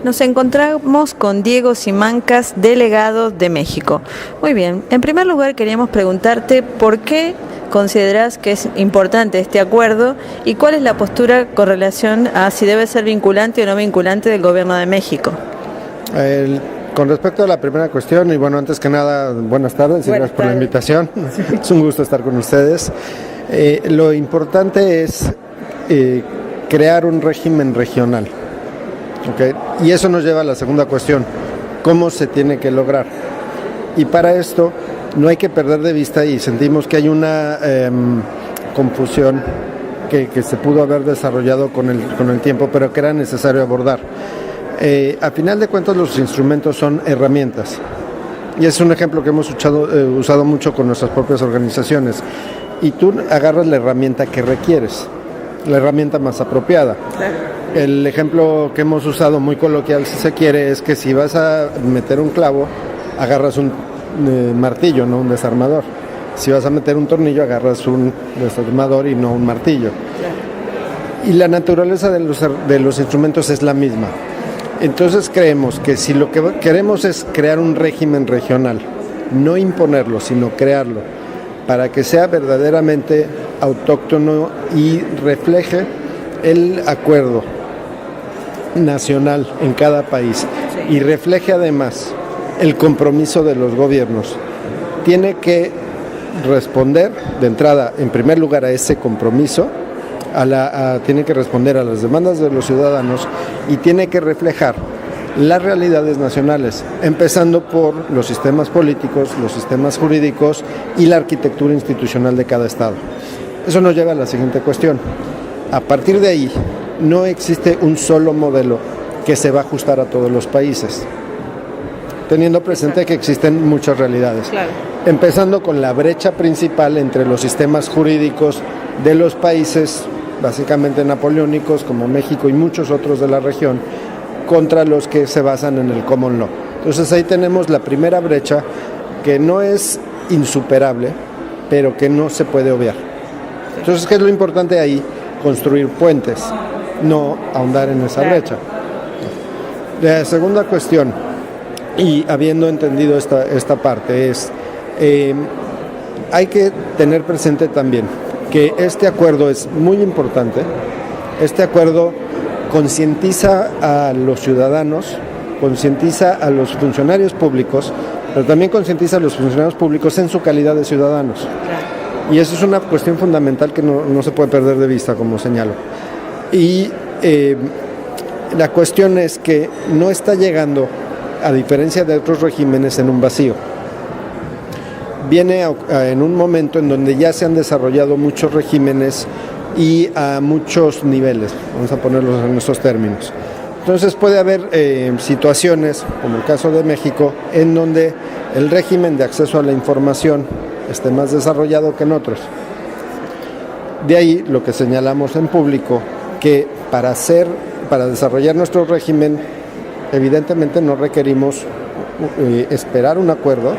Nos encontramos con Diego Simancas, delegado de México. Muy bien, en primer lugar queríamos preguntarte por qué considerás que es importante este acuerdo y cuál es la postura con relación a si debe ser vinculante o no vinculante del Gobierno de México. Con respecto a la primera cuestión, y bueno, antes que nada, buenas tardes y gracias por la invitación. Es un gusto estar con ustedes. Lo importante es crear un régimen regional. ¿Okay? Y eso nos lleva a la segunda cuestión, ¿cómo se tiene que lograr? Y para esto no hay que perder de vista, y sentimos que hay una confusión que se pudo haber desarrollado con el tiempo, pero que era necesario abordar. A final de cuentas, los instrumentos son herramientas, y es un ejemplo que hemos usado mucho con nuestras propias organizaciones, y tú agarras la herramienta que requieres, la herramienta más apropiada. Claro. El ejemplo que hemos usado muy coloquial, si se quiere, es que si vas a meter un clavo, agarras un martillo, no un desarmador. Si vas a meter un tornillo, agarras un desarmador y no un martillo. Y la naturaleza de los instrumentos es la misma. Entonces creemos que si lo que queremos es crear un régimen regional, no imponerlo, sino crearlo, para que sea verdaderamente autóctono y refleje el acuerdo nacional en cada país y refleje además el compromiso de los gobiernos, tiene que responder de entrada, en primer lugar, a ese compromiso, tiene que responder a las demandas de los ciudadanos y tiene que reflejar las realidades nacionales, empezando por los sistemas políticos, los sistemas jurídicos y la arquitectura institucional de cada estado. Eso nos lleva a la siguiente cuestión. A partir de ahí, no existe un solo modelo que se va a ajustar a todos los países, teniendo presente que existen muchas realidades. Claro. Empezando con la brecha principal entre los sistemas jurídicos de los países, básicamente napoleónicos, como México y muchos otros de la región, contra los que se basan en el common law. Entonces ahí tenemos la primera brecha, que no es insuperable, pero que no se puede obviar. Entonces, ¿qué es lo importante ahí? Construir puentes, no ahondar en esa brecha. La segunda cuestión, y habiendo entendido esta parte, es hay que tener presente también que este acuerdo es muy importante. Este acuerdo concientiza a los ciudadanos, concientiza a los funcionarios públicos, pero también concientiza a los funcionarios públicos en su calidad de ciudadanos. Y eso es una cuestión fundamental que no se puede perder de vista, como señalo. Y la cuestión es que no está llegando, a diferencia de otros regímenes, en un vacío. Viene en un momento en donde ya se han desarrollado muchos regímenes y a muchos niveles, vamos a ponerlos en esos términos. Entonces puede haber situaciones, como el caso de México, en donde el régimen de acceso a la información esté más desarrollado que en otros. De ahí lo que señalamos en público, que para desarrollar nuestro régimen, evidentemente no requerimos esperar un acuerdo,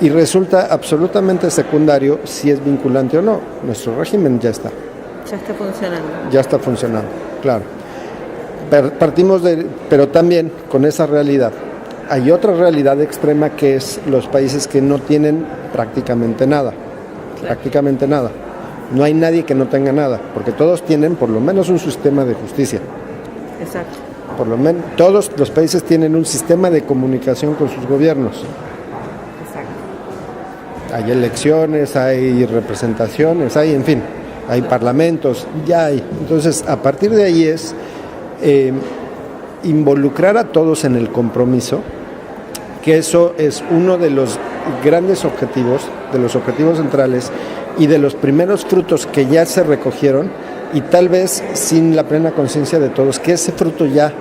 y resulta absolutamente secundario si es vinculante o no. Nuestro régimen ya está. Ya está funcionando. Ya está funcionando, claro. Pero también con esa realidad hay otra realidad extrema, que es los países que no tienen prácticamente nada. Claro. Prácticamente nada. No hay nadie que no tenga nada, porque todos tienen por lo menos un sistema de justicia. Exacto. Por lo menos todos los países tienen un sistema de comunicación con sus gobiernos. Exacto. Hay elecciones, hay representaciones, en fin, hay parlamentos, ya hay. Entonces, a partir de ahí es involucrar a todos en el compromiso, que eso es uno de los grandes objetivos, de los objetivos centrales y de los primeros frutos que ya se recogieron, y tal vez sin la plena conciencia de todos que ese fruto ya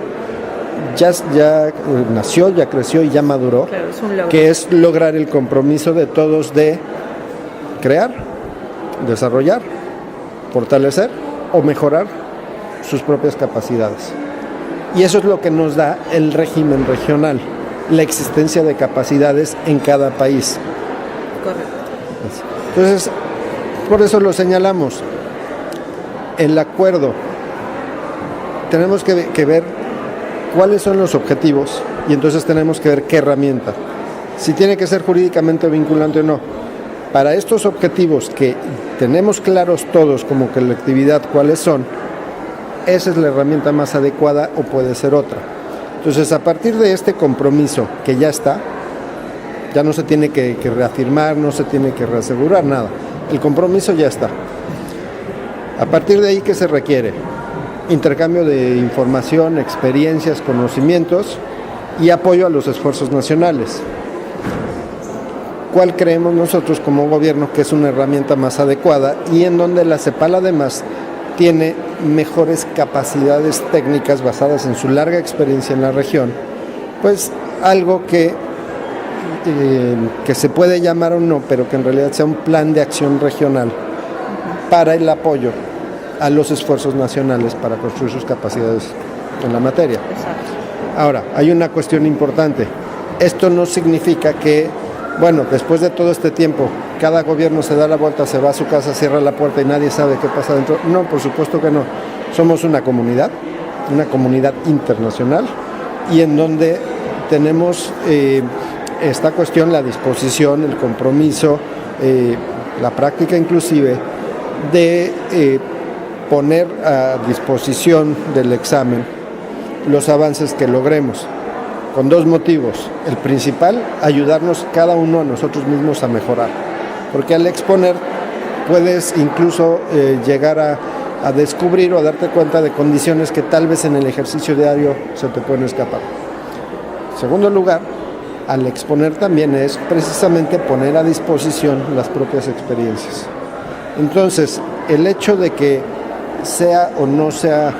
nació, ya creció y ya maduró. Claro, es un logro. Que es lograr el compromiso de todos de crear, desarrollar, fortalecer o mejorar sus propias capacidades. Y eso es lo que nos da el régimen regional, la existencia de capacidades en cada país. Correcto. Entonces, por eso lo señalamos. El acuerdo, tenemos que ver cuáles son los objetivos y entonces tenemos que ver qué herramienta. Si tiene que ser jurídicamente vinculante o no. Para estos objetivos que tenemos claros todos como colectividad cuáles son, esa es la herramienta más adecuada o puede ser otra. Entonces, a partir de este compromiso que ya está, ya no se tiene que reafirmar, no se tiene que reasegurar nada. El compromiso ya está. A partir de ahí, ¿qué se requiere? Intercambio de información, experiencias, conocimientos y apoyo a los esfuerzos nacionales. ¿Cuál creemos nosotros como gobierno que es una herramienta más adecuada y en donde la CEPAL además tiene mejores capacidades técnicas basadas en su larga experiencia en la región? Pues algo que se puede llamar o no, pero que en realidad sea un plan de acción regional para el apoyo a los esfuerzos nacionales para construir sus capacidades en la materia. Exacto. Ahora, hay una cuestión importante. Esto no significa que, bueno, después de todo este tiempo, cada gobierno se da la vuelta, se va a su casa, cierra la puerta y nadie sabe qué pasa dentro. No, por supuesto que no. Somos una comunidad internacional, y en donde tenemos esta cuestión, la disposición, el compromiso, la práctica inclusive, de poner a disposición del examen los avances que logremos, con dos motivos. El principal, ayudarnos cada uno a nosotros mismos a mejorar, porque al exponer puedes incluso llegar a descubrir o a darte cuenta de condiciones que tal vez en el ejercicio diario se te pueden escapar. En segundo lugar, al exponer también es precisamente poner a disposición las propias experiencias. Entonces, el hecho de que sea o no sea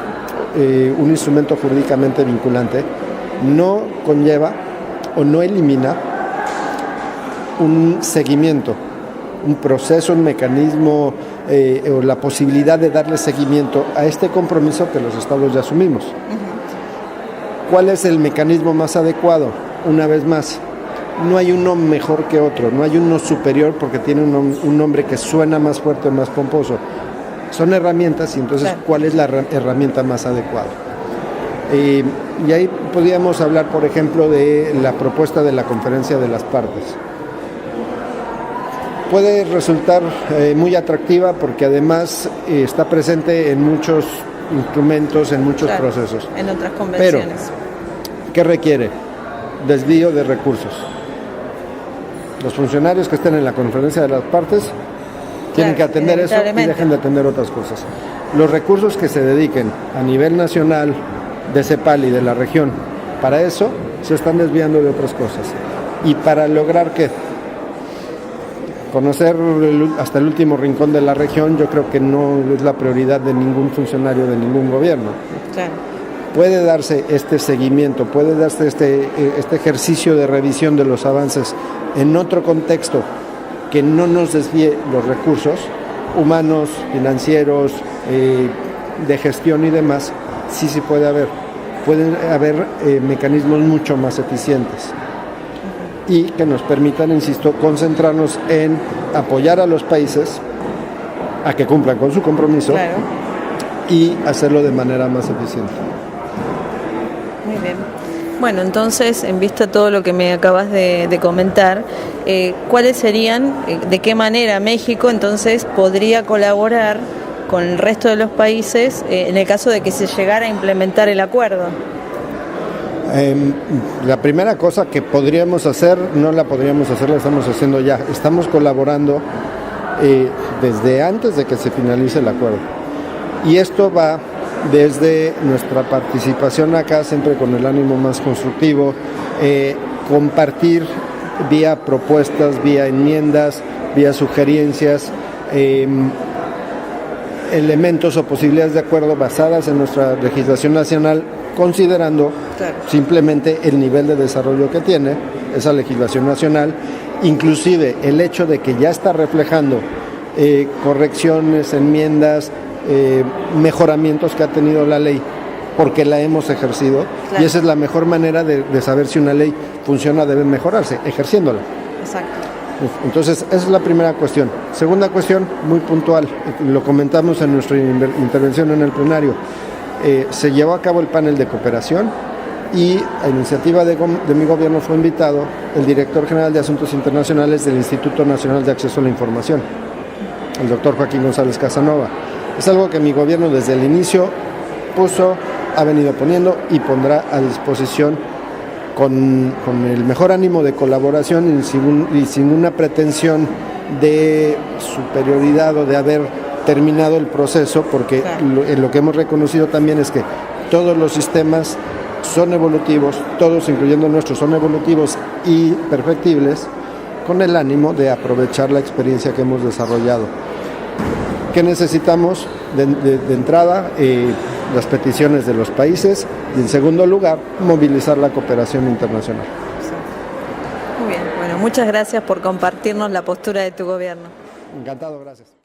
un instrumento jurídicamente vinculante no conlleva o no elimina un seguimiento, un proceso, un mecanismo o la posibilidad de darle seguimiento a este compromiso que los estados ya asumimos. ¿Cuál es el mecanismo más adecuado? Una vez más, no hay uno mejor que otro, no hay uno superior porque tiene un nombre que suena más fuerte o más pomposo. Son herramientas y entonces, claro, ¿cuál es la herramienta más adecuada? Y ahí podríamos hablar, por ejemplo, de la propuesta de la conferencia de las partes. Puede resultar muy atractiva porque además está presente en muchos instrumentos, en muchos, claro, procesos. En otras convenciones. Pero, ¿qué requiere? Desvío de recursos. Los funcionarios que estén en la conferencia de las partes tienen, claro, que atender eso y dejen de atender otras cosas. Los recursos que se dediquen a nivel nacional, de CEPAL y de la región, para eso se están desviando de otras cosas. ¿Y para lograr qué? Conocer hasta el último rincón de la región, yo creo que no es la prioridad de ningún funcionario de ningún gobierno. Claro. Puede darse este seguimiento, puede darse este ejercicio de revisión de los avances en otro contexto que no nos desvíe los recursos humanos, financieros, de gestión y demás. Sí puede haber. Pueden haber mecanismos mucho más eficientes y que nos permitan, insisto, concentrarnos en apoyar a los países a que cumplan con su compromiso, claro, y hacerlo de manera más eficiente. Muy bien. Bueno, entonces, en vista de todo lo que me acabas de comentar, ¿cuáles serían, de qué manera México entonces podría colaborar con el resto de los países en el caso de que se llegara a implementar el acuerdo? La primera cosa que podríamos hacer, no la podríamos hacer, la estamos haciendo ya. Estamos colaborando desde antes de que se finalice el acuerdo. Y esto va desde nuestra participación acá, siempre con el ánimo más constructivo, compartir vía propuestas, vía enmiendas, vía sugerencias, elementos o posibilidades de acuerdo basadas en nuestra legislación nacional, considerando, claro, simplemente el nivel de desarrollo que tiene esa legislación nacional, inclusive el hecho de que ya está reflejando correcciones, enmiendas, mejoramientos que ha tenido la ley porque la hemos ejercido, claro, y esa es la mejor manera de saber si una ley funciona, debe mejorarse, ejerciéndola. Exacto. Entonces, esa es la primera cuestión. Segunda cuestión, muy puntual, lo comentamos en nuestra intervención en el plenario. Se llevó a cabo el panel de cooperación, y a iniciativa de mi gobierno fue invitado el director general de Asuntos Internacionales del Instituto Nacional de Acceso a la Información, el doctor Joaquín González Casanova. Es algo que mi gobierno desde el inicio ha venido poniendo y pondrá a disposición con el mejor ánimo de colaboración y sin una pretensión de superioridad o de haber terminado el proceso, porque lo que hemos reconocido también es que todos los sistemas son evolutivos, todos incluyendo nuestros son evolutivos y perfectibles, con el ánimo de aprovechar la experiencia que hemos desarrollado. ¿Qué necesitamos? De entrada, las peticiones de los países y en segundo lugar, movilizar la cooperación internacional. Muy bien, bueno, muchas gracias por compartirnos la postura de tu gobierno. Encantado, gracias.